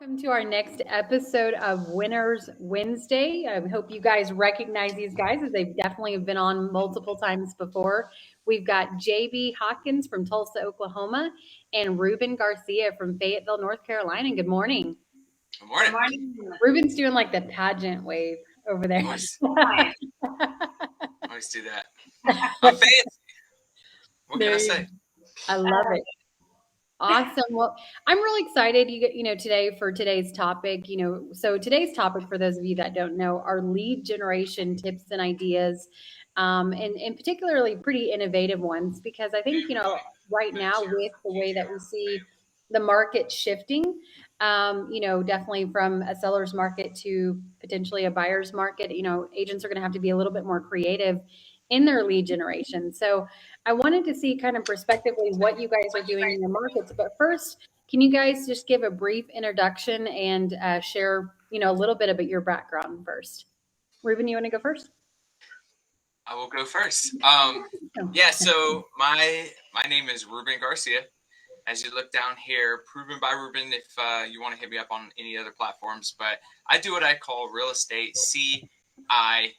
welcome to our next episode of Winners Wednesday. I hope you guys recognize these guys as they've definitely been on multiple times before. We've got Jaybee Hawkins from Tulsa, Oklahoma, and Ruben Garcia from Fayetteville, North Carolina. Good morning. Good morning. Good morning. Ruben's doing like the pageant wave over there. Always do that. I'm fancy. What can I say? I love it. Awesome. Well, I'm really excited today for today's topic. So today's topic, for those of you that don't know, are lead generation tips and ideas, and particularly pretty innovative ones, because I think, right now with the way that we see the market shifting, definitely from a seller's market to potentially a buyer's market, agents are going to have to be a little bit more creative in their lead generation. So I wanted to see kind of prospectively what you guys are doing in your markets. But first, can you guys just give a brief introduction and share, a little bit about your background first? Ruben, you want to go first? I will go first. So my name is Ruben Garcia. As you look down here, proven by Ruben if you want to hit me up on any other platforms. But I do what I call real estate CIA.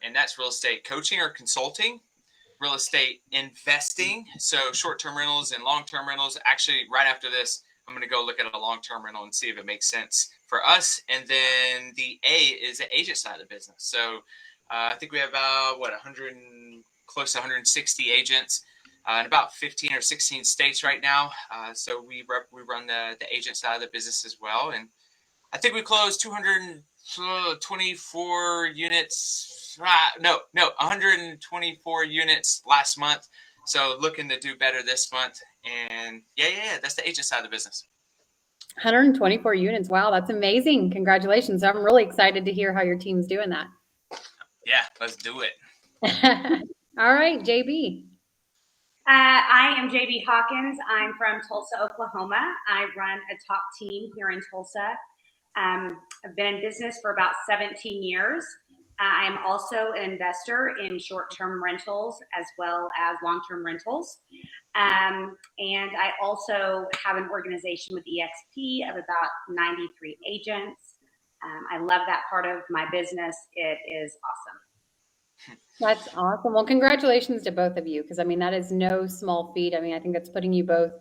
And that's real estate coaching or consulting, real estate investing. So short-term rentals and long-term rentals. Actually, right after this, I'm going to go look at a long-term rental and see if it makes sense for us. And then the A is the agent side of the business. So I think we have about, 100 and close to 160 agents in about 15 or 16 states right now. So we run the agent side of the business as well. And I think we closed 224 units. 124 units last month. So looking to do better this month. And yeah, that's the agent side of the business. 124 units. Wow, that's amazing. Congratulations. I'm really excited to hear how your team's doing that. Yeah, let's do it. All right, JB. I am Jaybee Hawkins. I'm from Tulsa, Oklahoma. I run a top team here in Tulsa. I've been in business for about 17 years. I am also an investor in short-term rentals as well as long-term rentals. And I also have an organization with EXP of about 93 agents. I love that part of my business. It is awesome. That's awesome. Well, congratulations to both of you, because that is no small feat. I think that's putting you both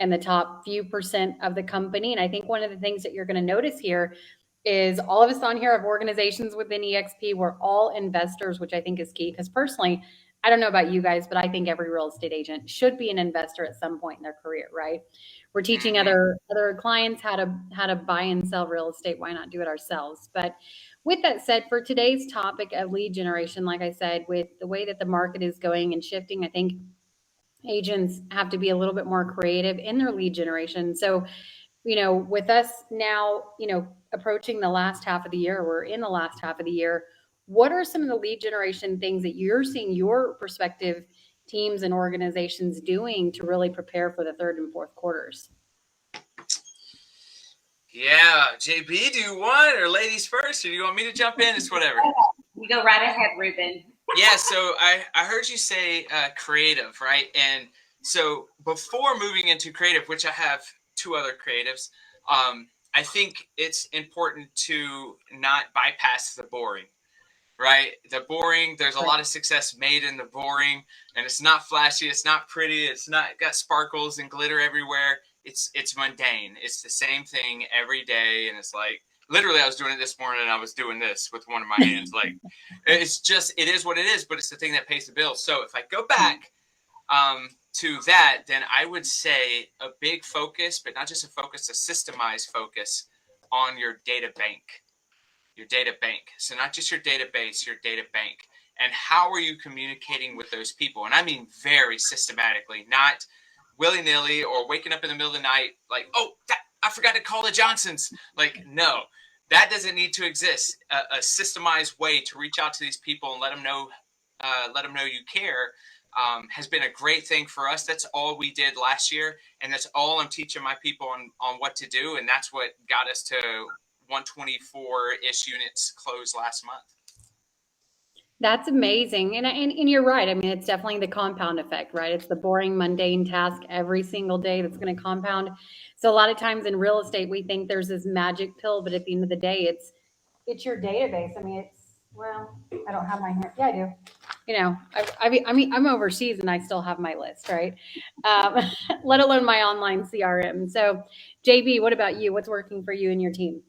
in the top few percent of the company. And I think one of the things that you're going to notice here is all of us on here have organizations within EXP. We're all investors, which I think is key, because personally, I don't know about you guys, but I think every real estate agent should be an investor at some point in their career, right? We're teaching other clients how to buy and sell real estate. Why not do it ourselves? But with that said, for today's topic of lead generation, like I said, with the way that the market is going and shifting, I think agents have to be a little bit more creative in their lead generation. So, with us now, approaching the last half of the year, we're in the last half of the year. What are some of the lead generation things that you're seeing your prospective teams and organizations doing to really prepare for the third and fourth quarters? Yeah, JB, do you want, or ladies first, or do you want me to jump in? It's whatever. You go right ahead, Ruben. Yeah, so I heard you say creative, right? And so before moving into creative, which I have two other creatives, I think it's important to not bypass the boring, right? The boring, there's a lot of success made in the boring, and it's not flashy, it's not pretty, it's not got sparkles and glitter everywhere. It's mundane. It's the same thing every day, and it's like, literally, I was doing it this morning, and I was doing this with one of my hands. Like, it is what it is, but it's the thing that pays the bills. So if I go back to that, then I would say a big focus, but not just a focus, a systemized focus on your data bank. Your data bank. So not just your database, your data bank. And how are you communicating with those people? And I mean very systematically, not willy-nilly or waking up in the middle of the night like, I forgot to call the Johnsons. Like, no, that doesn't need to exist. A systemized way to reach out to these people and let them know you care has been a great thing for us. That's all we did last year, and that's all I'm teaching my people on what to do, and that's what got us to 124-ish units closed last month. That's amazing. And you're right. I mean, it's definitely the compound effect, right? It's the boring, mundane task every single day that's going to compound. So a lot of times in real estate, we think there's this magic pill, but at the end of the day, it's your database. I mean, well, I don't have mine here. Yeah, I do. You know, I mean, I'm overseas and I still have my list, right? Um, let alone my online CRM. So, JB, what about you? What's working for you and your team?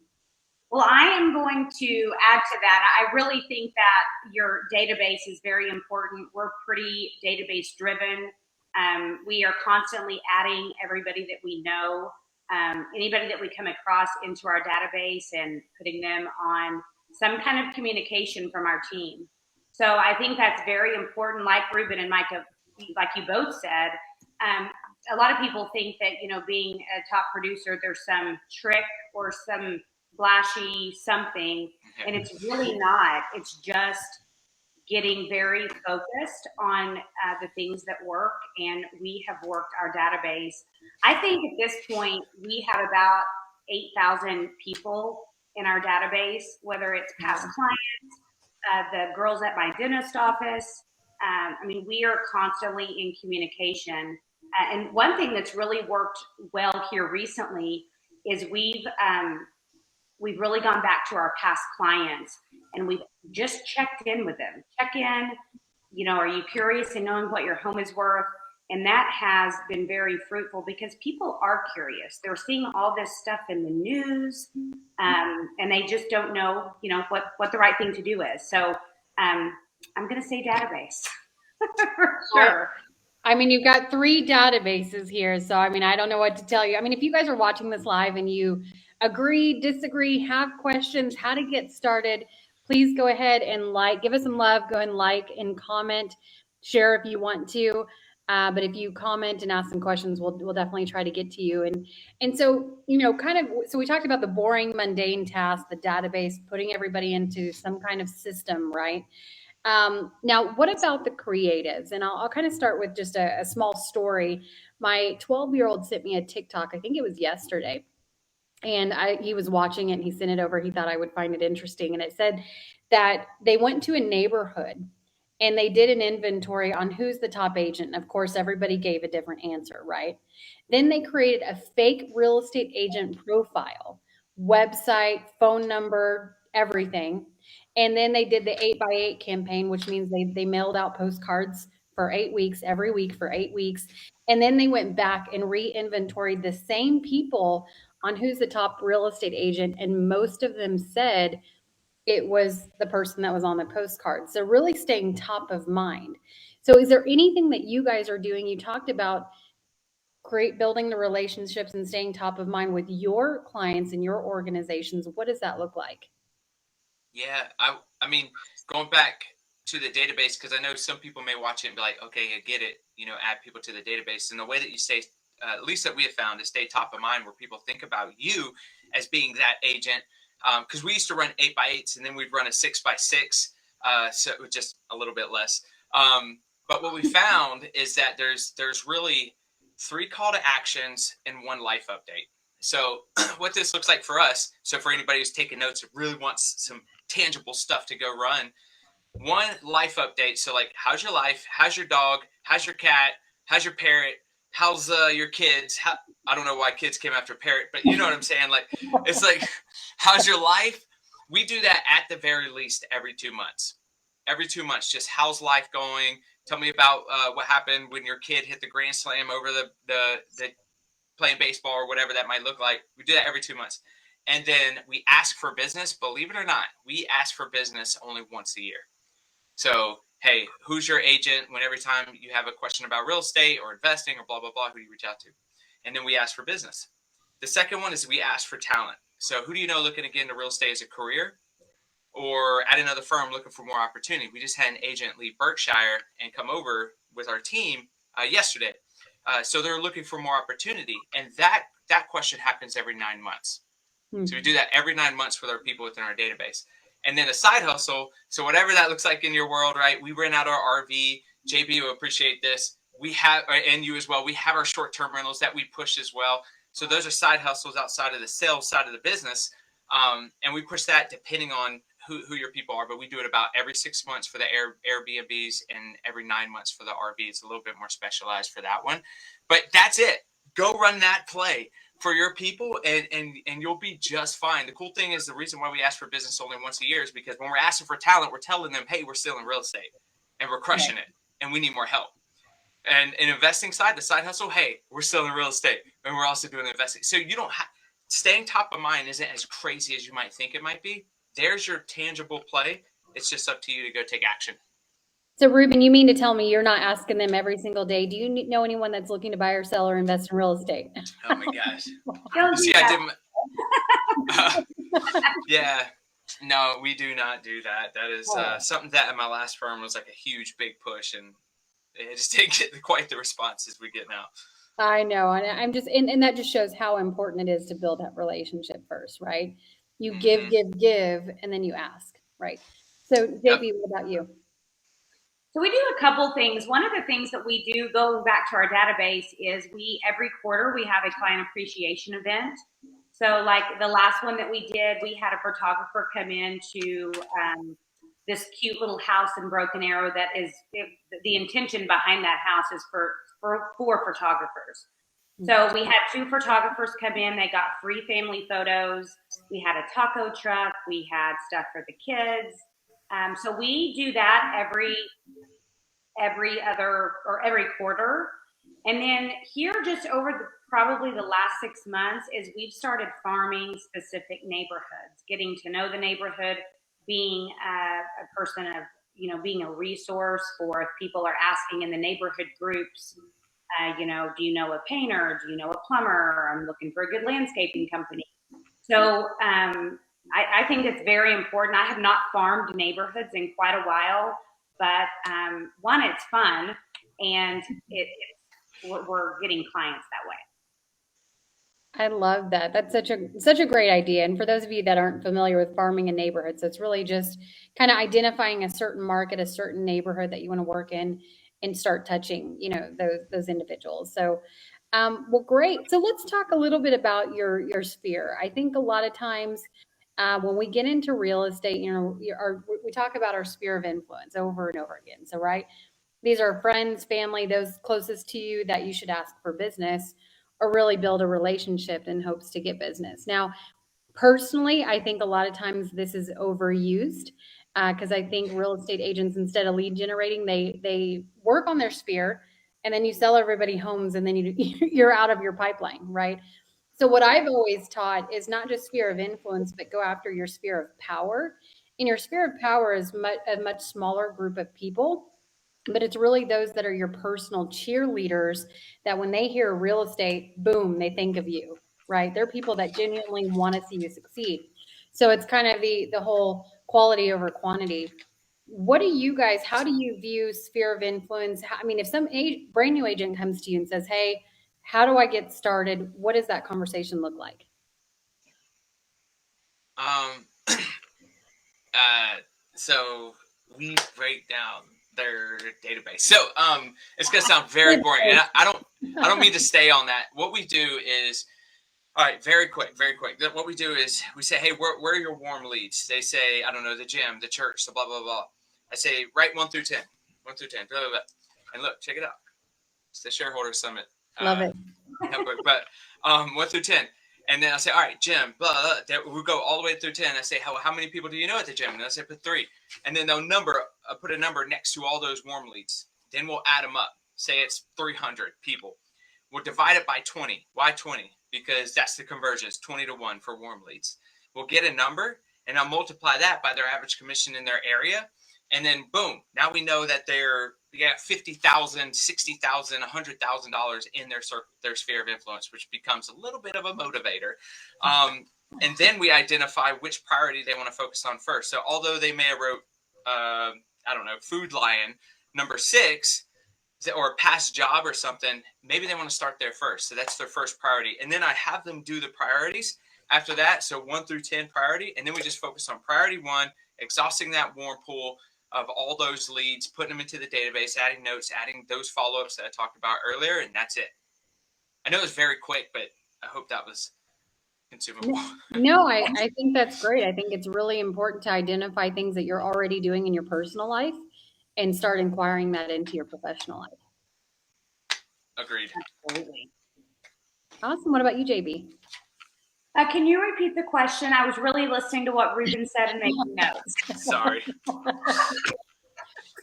Well, I am going to add to that. I really think that your database is very important. We're pretty database driven. We are constantly adding everybody that we know, anybody that we come across into our database and putting them on some kind of communication from our team. So I think that's very important. Like Ruben and Micah, like you both said, a lot of people think that, being a top producer, there's some trick or some flashy something, and it's really not. It's just getting very focused on the things that work, and we have worked our database. I think at this point we have about 8,000 people in our database, whether it's past clients, the girls at my dentist office. I mean, we are constantly in communication. And one thing that's really worked well here recently is we've really gone back to our past clients and we've just checked in with them. Check in, are you curious in knowing what your home is worth? And that has been very fruitful because people are curious. They're seeing all this stuff in the news, and they just don't know, what the right thing to do is. So I'm going to say database for sure. I mean, you've got 3 databases here. So, I mean, I don't know what to tell you. I mean, if you guys are watching this live and you agree, disagree, have questions, how to get started, please go ahead and give us some love. Go ahead and like and comment, share if you want to. But if you comment and ask some questions, we'll definitely try to get to you. And so, so we talked about the boring, mundane task, the database, putting everybody into some kind of system, right? Now, what about the creatives? And I'll kind of start with just a small story. My 12-year-old sent me a TikTok, I think it was yesterday, and he was watching it and he sent it over. He thought I would find it interesting. And it said that they went to a neighborhood and they did an inventory on who's the top agent. And of course, everybody gave a different answer, right? Then they created a fake real estate agent profile, website, phone number, everything. And then they did the 8x8 campaign, which means they mailed out postcards for 8 weeks, every week for 8 weeks. And then they went back and re-inventoried the same people on who's the top real estate agent. And most of them said it was the person that was on the postcard. So really staying top of mind. So is there anything that you guys are doing? You talked about building the relationships and staying top of mind with your clients and your organizations. What does that look like? Yeah, I mean, going back to the database, because I know some people may watch it and be like, okay, I get it, add people to the database. And the way that you stay, at least that we have found, is stay top of mind where people think about you as being that agent. Because we used to run 8x8s and then we'd run a 6x6, so it was just a little bit less. But what we found is that there's really 3 call to actions and 1 life update. So what this looks like for us, so for anybody who's taking notes and really wants some tangible stuff to go run, 1 life update. So like, how's your life? How's your dog? How's your cat? How's your parrot? How's your kids? I don't know why kids came after parrot, but you know what I'm saying? Like, it's like, how's your life? We do that at the very least every 2 months. Every 2 months, just how's life going? Tell me about what happened when your kid hit the grand slam over the playing baseball or whatever that might look like. We do that every 2 months. And then we ask for business. Believe it or not, we ask for business only once a year. So, hey, who's your agent? When every time you have a question about real estate or investing or blah, blah, blah, who do you reach out to? And then we ask for business. The second one is we ask for talent. So who do you know looking to get into real estate as a career or at another firm looking for more opportunity? We just had an agent leave Berkshire and come over with our team yesterday. So they're looking for more opportunity. And that question happens every 9 months. Mm-hmm. So we do that every 9 months with our people within our database. And then a side hustle. So whatever that looks like in your world, right? We rent out our RV. JB will appreciate this. We have, and you as well, we have our short-term rentals that we push as well. So those are side hustles outside of the sales side of the business. And we push that depending on who your people are, but we do it about every 6 months for the Airbnbs and every 9 months for the RV. It's a little bit more specialized for that one, but that's it. Go run that play for your people, and you'll be just fine. The cool thing is, the reason why we ask for business only once a year is because when we're asking for talent, we're telling them, hey, we're still in real estate and we're crushing it and we need more help. And in investing side, the side hustle, hey, we're still in real estate and we're also doing investing. So you don't have, staying top of mind isn't as crazy as you might think it might be. There's your tangible play. It's just up to you to go take action. So Ruben, you mean to tell me you're not asking them every single day, do you know anyone that's looking to buy or sell or invest in real estate? Oh my gosh. Don't See, do I that. did yeah. No, we do not do that. That is something that in my last firm was like a huge, big push, and it just didn't get quite the responses we get now. I know. And I'm just, and that just shows how important it is to build that relationship first, right? You give, and then you ask, right? So Jaybee, what about you? So we do a couple things. One of the things that we do, going back to our database, is every quarter we have a client appreciation event. So like the last one that we did, we had a photographer come in to this cute little house in Broken Arrow that is, the intention behind that house is for photographers. So we had 2 photographers come in. They got free family photos. We had a taco truck. We had stuff for the kids. So we do that every other or every quarter. And then here, just over probably the last 6 months, is we've started farming specific neighborhoods, getting to know the neighborhood, being a person of, being a resource for if people are asking in the neighborhood groups, do you know a painter? Do you know a plumber? I'm looking for a good landscaping company. So I think it's very important. I have not farmed neighborhoods in quite a while, but one, it's fun, and we're getting clients that way. I love that. That's such a great idea. And for those of you that aren't familiar with farming in neighborhoods, it's really just kind of identifying a certain market, a certain neighborhood that you want to work in, and start touching, those individuals. So, well, great. So let's talk a little bit about your sphere. I think a lot of times when we get into real estate, we talk about our sphere of influence over and over again. So, right, these are friends, family, those closest to you that you should ask for business or really build a relationship in hopes to get business. Now, personally, I think a lot of times this is overused because I think real estate agents, instead of lead generating, they work on their sphere, and then you sell everybody homes, and then you're out of your pipeline, right? So what I've always taught is not just sphere of influence, but go after your sphere of power. And your sphere of power is a much smaller group of people, but it's really those that are your personal cheerleaders that when they hear real estate, boom, they think of you, right? They're people that genuinely want to see you succeed. So it's kind of the whole quality over quantity. What do you guys, how do you view sphere of influence? I mean, if some brand new agent comes to you and says, hey, how do I get started? What does that conversation look like? So we break down their database. So it's gonna sound very boring, and I don't mean to stay on that. What we do is, all right, very quick. What we do is we say, hey, where are your warm leads? They say, I don't know, the gym, the church, the blah blah blah. I say, write 1 through 10, blah, blah, blah. And look, check it out. It's the shareholder summit. Love it. But 1 through 10. And then I'll say, all right, gym, blah, blah. We'll go all the way through 10. I say, how many people do you know at the gym? And I say, put 3. And then they'll put a number next to all those warm leads. Then we'll add them up. Say it's 300 people. We'll divide it by 20. Why 20? Because that's the conversions, 20 to 1 for warm leads. We'll get a number, and I'll multiply that by their average commission in their area. And then, boom, now we know that they got $50,000, $60,000, $100,000 in their sphere of influence, which becomes a little bit of a motivator. And then we identify which priority they want to focus on first. So although they may have wrote, Food Lion, number 6, or past job or something, maybe they want to start there first. So that's their first priority. And then I have them do the priorities after that. So 1 through 10 priority. And then we just focus on priority 1, exhausting that warm pool of all those leads, putting them into the database, adding notes, adding those follow-ups that I talked about earlier, and that's it. I know it was very quick, but I hope that was consumable. No, I think that's great. I think it's really important to identify things that you're already doing in your personal life and start inquiring that into your professional life. Agreed. Absolutely. Awesome. What about you, JB? Can you repeat the question? I was really listening to what Ruben said and making notes. Sorry.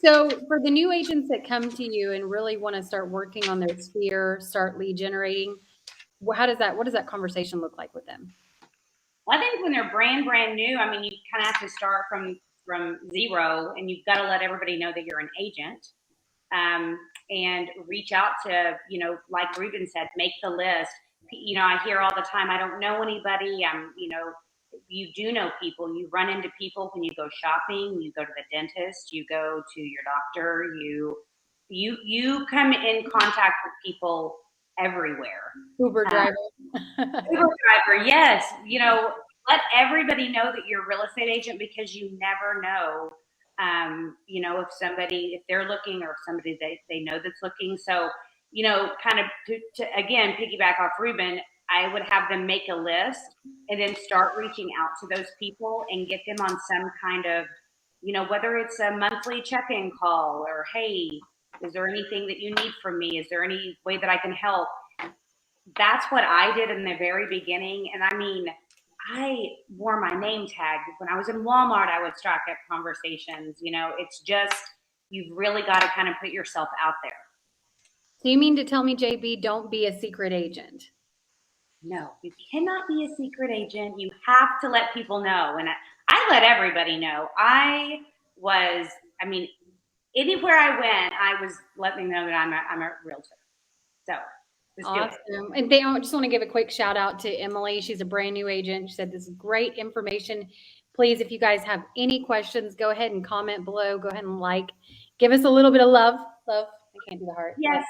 So for the new agents that come to you and really want to start working on their sphere, start lead generating, what does that conversation look like with them? Well, I think when they're brand new, I mean, you kind of have to start from zero, and you've got to let everybody know that you're an agent, and reach out to, like Ruben said, make the list. I hear all the time, I don't know anybody. You do know people. You run into people when you go shopping, you go to the dentist, you go to your doctor, you come in contact with people everywhere. Uber driver. Uber driver, yes. Let everybody know that you're a real estate agent, because you never know, if they're looking, or if somebody they know that's looking. So, kind of to again, piggyback off Ruben, I would have them make a list and then start reaching out to those people and get them on some kind of, whether it's a monthly check-in call, or, hey, is there anything that you need from me? Is there any way that I can help? That's what I did in the very beginning. And I mean, I wore my name tag. When I was in Walmart, I would strike up conversations. It's just, you've really got to kind of put yourself out there. So you mean to tell me, JB, don't be a secret agent? No, you cannot be a secret agent. You have to let people know. And I let everybody know. Anywhere I went, I was letting them know that I'm a realtor. So awesome. And I just want to give a quick shout out to Emily. She's a brand new agent. She said this is great information. Please, if you guys have any questions, go ahead and comment below. Go ahead and give us a little bit of love. I can't do the heart. Yes.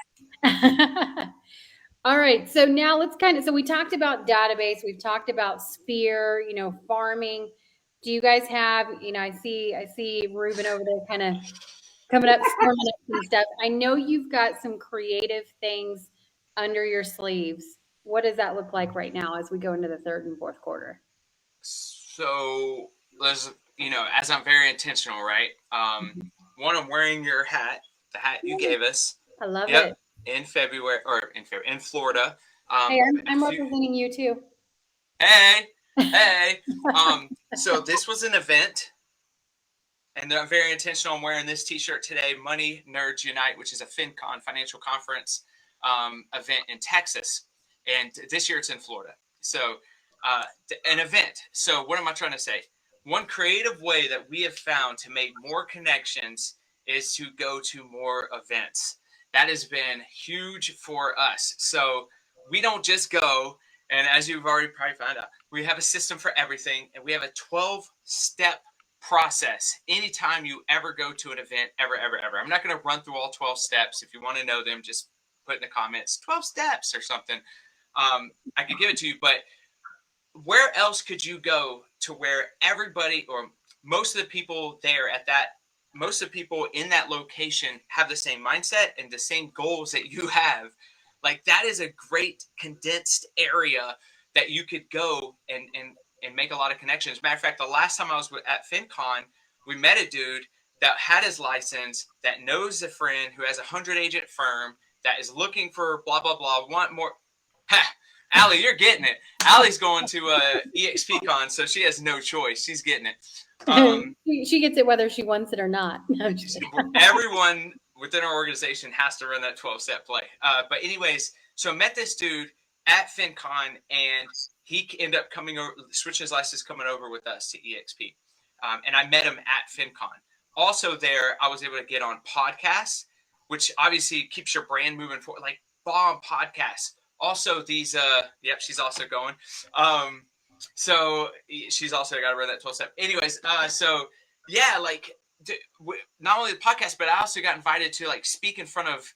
All right. So now so we talked about database. We've talked about sphere, farming. Do you guys have, I see Ruben over there kind of coming up, storming up some stuff. I know you've got some creative things under your sleeves. What does that look like right now as we go into the third and fourth quarter? So as I'm very intentional, right? One, I'm wearing your hat, the hat you gave us. I love it. In Florida. Hey, I'm representing you too. Hey. So this was an event, and I'm very intentional. I'm wearing this T-shirt today. Money Nerds Unite, which is a FinCon financial conference event in Texas, and this year it's in Florida. So an event. So what am I trying to say? One creative way that we have found to make more connections is to go to more events. That has been huge for us. So we don't just go, and as you've already probably found out, we have a system for everything, and we have a 12-step process anytime you ever go to an event, ever. I'm not going to run through all 12 steps. If you want to know them, just put in the comments 12 steps or something. I could give it to you, but where else could you go to where everybody, or most of the people there most of the people in that location have the same mindset and the same goals that you have? Like, that is a great condensed area that you could go and make a lot of connections. Matter of fact, the last time I was at FinCon, we met a dude that had his license, that knows a friend who has a 100-agent firm that is looking for blah, blah, blah, want more. Ha! Allie, you're getting it. Allie's going to EXPCon, so she has no choice. She's getting it. She gets it whether she wants it or not. Everyone within our organization has to run that 12-step play. But anyways, so I met this dude at FinCon, and he ended up switching his license, coming over with us to EXP. And I met him at FinCon. Also there, I was able to get on podcasts, which obviously keeps your brand moving forward, like bomb podcasts. Also these, she's also going. So she's also got to run that 12-step. Anyways, so yeah, like not only the podcast, but I also got invited to speak in front of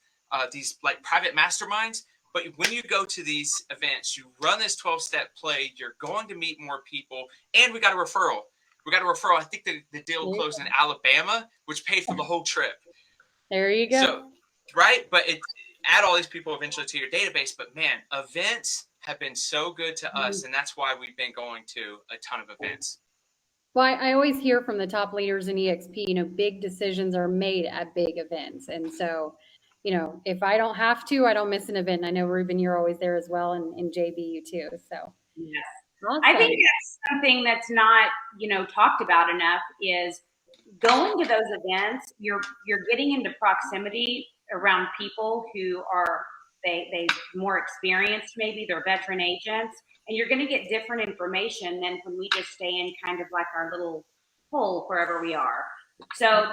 these private masterminds. But when you go to these events, you run this 12-step play, you're going to meet more people, and we got a referral. I think the deal closed in Alabama, which paid for the whole trip. There you go. So, right? But add all these people eventually to your database. But man, events have been so good to us, and that's why we've been going to a ton of events. Well, I always hear from the top leaders in EXP, big decisions are made at big events. And so, if I don't have to, I don't miss an event. I know, Ruben, you're always there as well, and JB, you too. So, Yes. awesome. I think that's something that's not, talked about enough is going to those events. You're getting into proximity around people who are they more experienced, maybe they're veteran agents, and you're going to get different information than when we just stay in kind of like our little hole wherever we are. So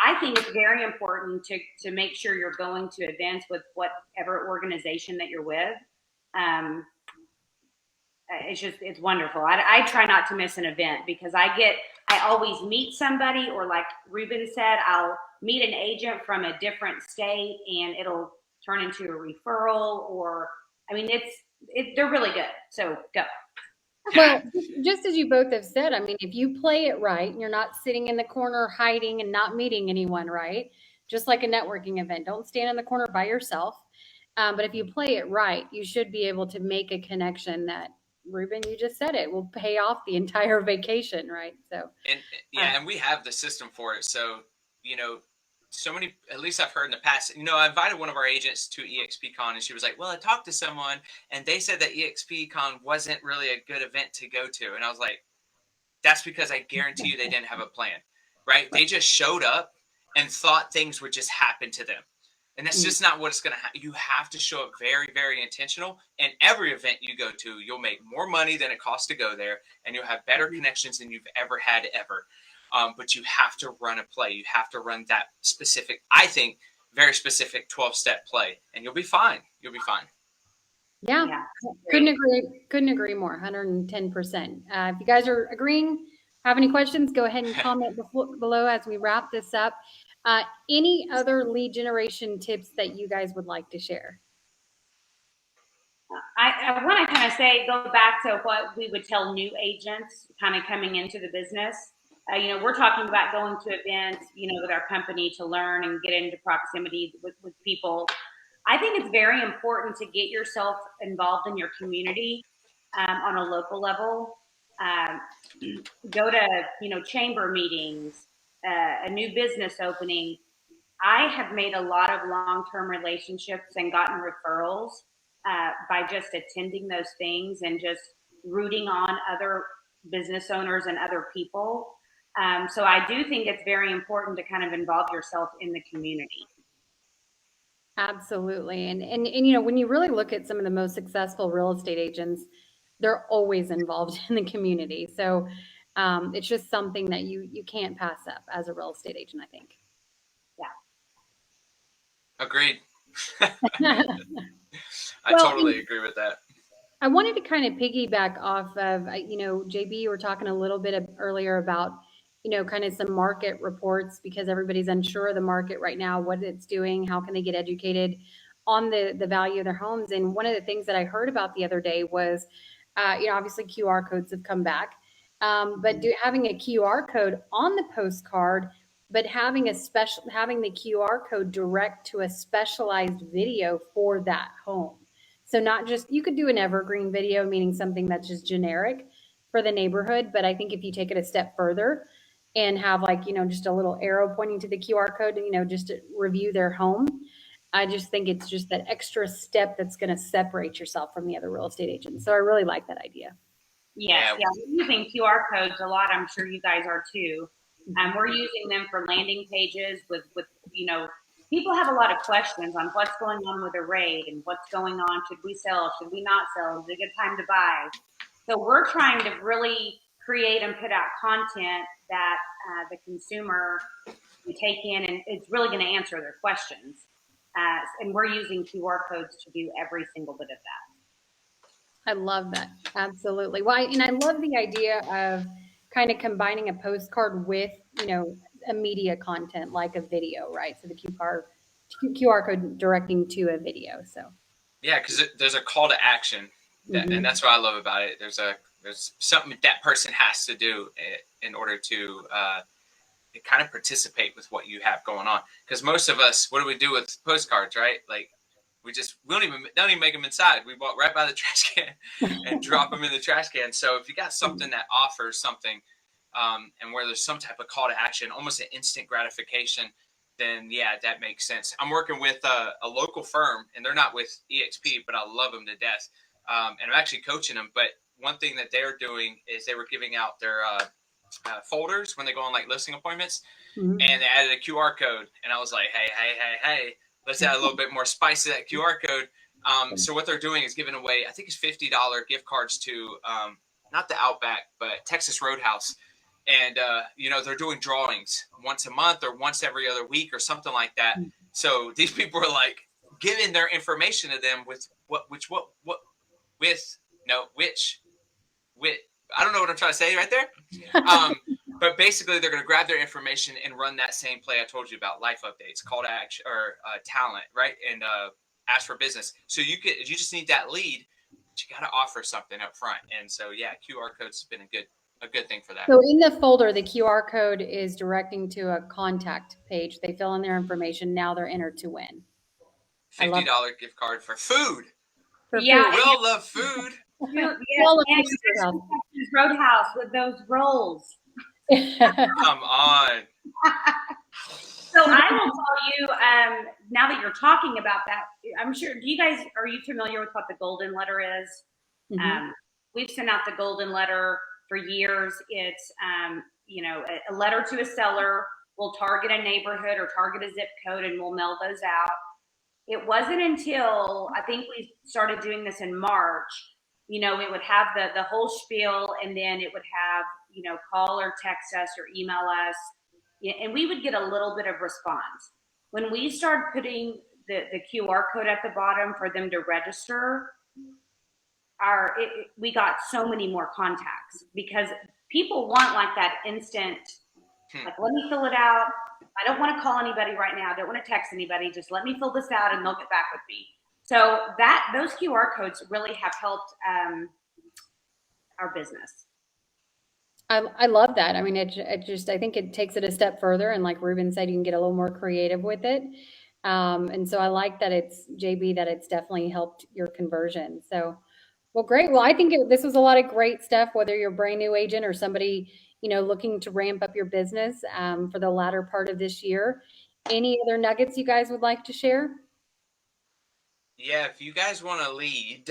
I think it's very important to make sure you're going to events with whatever organization that you're with. It's wonderful. I try not to miss an event because I always meet somebody, or like Ruben said, I'll meet an agent from a different state and it'll turn into a referral, they're really good. So go. Well, just as you both have said, if you play it right and you're not sitting in the corner hiding and not meeting anyone, right? Just like a networking event, don't stand in the corner by yourself. But if you play it right, you should be able to make a connection that, Ruben, you just said it, will pay off the entire vacation, right? So, and we have the system for it. So, so many, at least I've heard in the past, I invited one of our agents to EXPCon, and she was like, well, I talked to someone and they said that EXPCon wasn't really a good event to go to. And I was like, that's because I guarantee you they didn't have a plan, right? They just showed up and thought things would just happen to them. And that's just not what it's going to happen. You have to show up very, very intentional. And every event you go to, you'll make more money than it costs to go there. And you'll have better connections than you've ever had ever. But you have to run a play. You have to run that specific, I think, very specific 12-step play. And you'll be fine. You'll be fine. Yeah. Couldn't agree more. 110%. If you guys are agreeing, have any questions, go ahead and comment below as we wrap this up. Any other lead generation tips that you guys would like to share? I want to kind of go back to what we would tell new agents kind of coming into the business. We're talking about going to events, with our company to learn and get into proximity with people. I think it's very important to get yourself involved in your community on a local level. Go to, chamber meetings, a new business opening. I have made a lot of long-term relationships and gotten referrals by just attending those things and just rooting on other business owners and other people. So I do think it's very important to kind of involve yourself in the community. Absolutely. And when you really look at some of the most successful real estate agents, they're always involved in the community. So it's just something that you can't pass up as a real estate agent, I think. Yeah. Agreed. I totally agree with that. I wanted to kind of piggyback off of, JB, you were talking a little bit earlier about, kind of some market reports, because everybody's unsure of the market right now, what it's doing, how can they get educated on the value of their homes. And one of the things that I heard about the other day was, obviously QR codes have come back, but having a QR code on the postcard, but having the QR code direct to a specialized video for that home. So not just, you could do an evergreen video, meaning something that's just generic for the neighborhood. But I think if you take it a step further and have just a little arrow pointing to the QR code, just to review their home, I just think it's just that extra step that's going to separate yourself from the other real estate agents. So I really like that idea. Yes, yeah. We're using QR codes a lot. I'm sure you guys are too. We're using them for landing pages with people have a lot of questions on what's going on with a rate and what's going on. Should we sell? Should we not sell? Is it a good time to buy? So we're trying to really create and put out content that the consumer can take in, and it's really going to answer their questions. And we're using QR codes to do every single bit of that. I love that. Absolutely. Well, and I love the idea of kind of combining a postcard with, a media content like a video, right? So the QR code directing to a video. So yeah, because there's a call to action, and that's what I love about it. There's something that person has to do in order to kind of participate with what you have going on. Because most of us, what do we do with postcards, right? Like We don't even make them inside. We walk right by the trash can and drop them in the trash can. So if you got something that offers something, and where there's some type of call to action, almost an instant gratification, then yeah, that makes sense. I'm working with a local firm, and they're not with EXP, but I love them to death. And I'm actually coaching them. But one thing that they're doing is they were giving out their folders when they go on like listing appointments, and they added a QR code. And I was like, hey, let's add a little bit more spice to that QR code. So what they're doing is giving away, I think it's $50 gift cards to not the Outback, but Texas Roadhouse. And, they're doing drawings once a month or once every other week or something like that. So these people are like giving their information to them with I don't know what I'm trying to say right there. But basically they're going to grab their information and run that same play I told you about, life updates, call to action, or talent, right? And ask for business. So you just need that lead, but you got to offer something up front. And so, yeah, QR code's been a good thing for that. So in the folder, the QR code is directing to a contact page. They fill in their information. Now they're entered to win. $50 gift card for food. Yeah. We all love food. Yeah. And Roadhouse with those rolls. Come on. So I will tell you, now that you're talking about that, I'm sure, are you familiar with what the golden letter is? Mm-hmm. We've sent out the golden letter for years. It's, a letter to a seller. We'll target a neighborhood or target a zip code, and we'll mail those out. It wasn't until I think we started doing this in March, it would have the whole spiel, and then it would have, call or text us or email us, and we would get a little bit of response. When we started putting the QR code at the bottom for them to register, we got so many more contacts, because people want like that instant, like, let me fill it out. I don't want to call anybody right now. I don't want to text anybody. Just let me fill this out and they'll get back with me. So those QR codes really have helped our business. I love that. I mean, I think it takes it a step further. And like Ruben said, you can get a little more creative with it. And so I like that it's Jaybee, that it's definitely helped your conversion. So, well, great. Well, I think this was a lot of great stuff, whether you're a brand new agent or somebody, looking to ramp up your business for the latter part of this year. Any other nuggets you guys would like to share? Yeah, if you guys want to lead,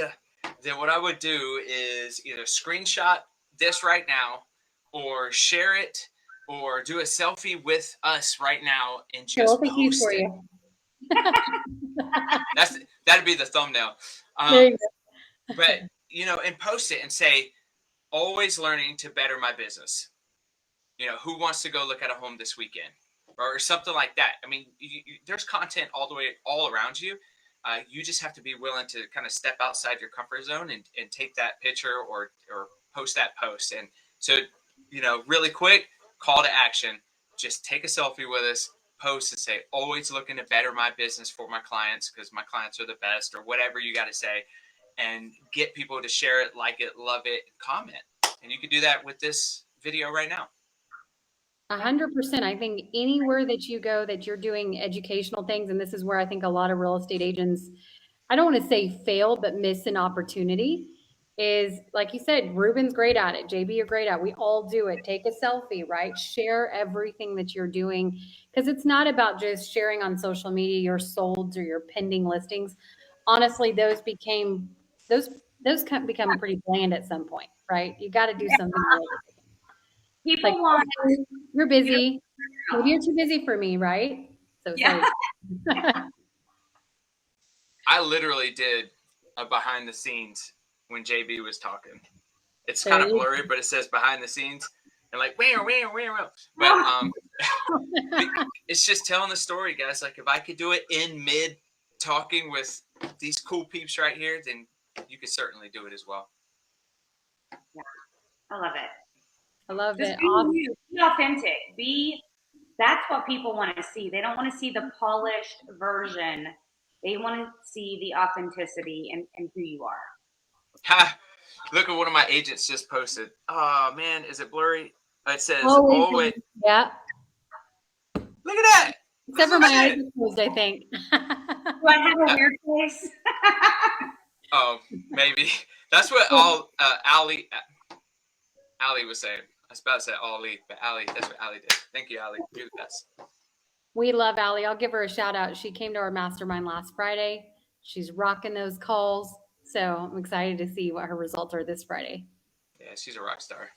then what I would do is either screenshot this right now, or share it, or do a selfie with us right now and just post for it. You. That'd be the thumbnail. There you go. But, and post it and say, always learning to better my business. Who wants to go look at a home this weekend, or something like that? I mean, there's content all around you. You just have to be willing to kind of step outside your comfort zone and take that picture or post that post. And so, really quick, call to action, just take a selfie with us, post and say, always looking to better my business for my clients, because my clients are the best, or whatever you got to say, and get people to share it, like it, love it, comment. And you can do that with this video right now. 100%. I think anywhere that you go that you're doing educational things, and this is where I think a lot of real estate agents, I don't want to say fail, but miss an opportunity, is like you said, Ruben's great at it. Jaybee, you're great at it. We all do it. Take a selfie, right? Share everything that you're doing, because it's not about just sharing on social media your solds or your pending listings. Honestly, those become pretty bland at some point, right? You got to do something. People like, want. You're busy. Maybe you're too busy for me, right? So yeah. I literally did a behind the scenes when Jaybee was talking. It's kind of blurry, but it says behind the scenes, and like where. But it's just telling the story, guys. Like, if I could do it in mid talking with these cool peeps right here, then you could certainly do it as well. Yeah, I love it. I love Just it. be you. Be authentic. That's what people want to see. They don't want to see the polished version. They want to see the authenticity and who you are. Ha! Look at what one of my agents just posted. Oh man, is it blurry? It says always. Yeah. Look at that. Except for my eyes are closed, I think. Do I have a weird face? Oh, maybe. That's what Ali was saying. I was about to say Ali, but Ali, that's what Ali did. Thank you, Ali. You're the best. We love Allie. I'll give her a shout out. She came to our mastermind last Friday. She's rocking those calls. So I'm excited to see what her results are this Friday. Yeah, she's a rock star.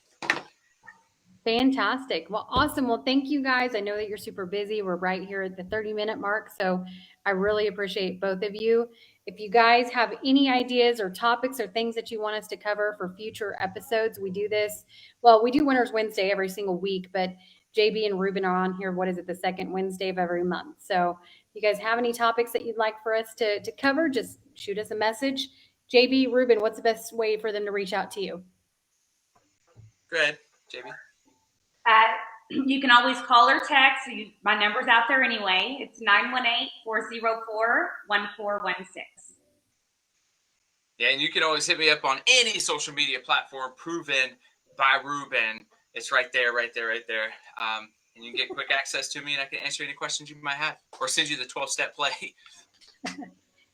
Fantastic. Well, awesome. Well, thank you guys. I know that you're super busy. We're right here at the 30-minute mark. So I really appreciate both of you. If you guys have any ideas or topics or things that you want us to cover for future episodes, we do this. Well, we do Winners Wednesday every single week, but Jaybee and Ruben are on here. What is it? The second Wednesday of every month. So if you guys have any topics that you'd like for us to cover, just shoot us a message. Jaybee, Ruben, what's the best way for them to reach out to you? Go ahead, Jaybee. You can always call or text. My number's out there anyway. It's 918-404-1416. Yeah, and you can always hit me up on any social media platform, Proven by Ruben. It's right there. And you can get quick access to me, and I can answer any questions you might have or send you the 12-step play.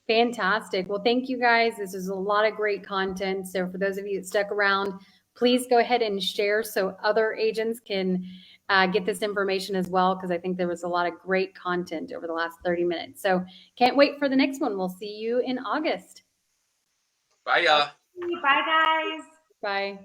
Fantastic. Well, thank you guys. This is a lot of great content. So for those of you that stuck around, please go ahead and share so other agents can get this information as well, because I think there was a lot of great content over the last 30 minutes. So can't wait for the next one. We'll see you in August. Bye, y'all. Bye, guys. Bye.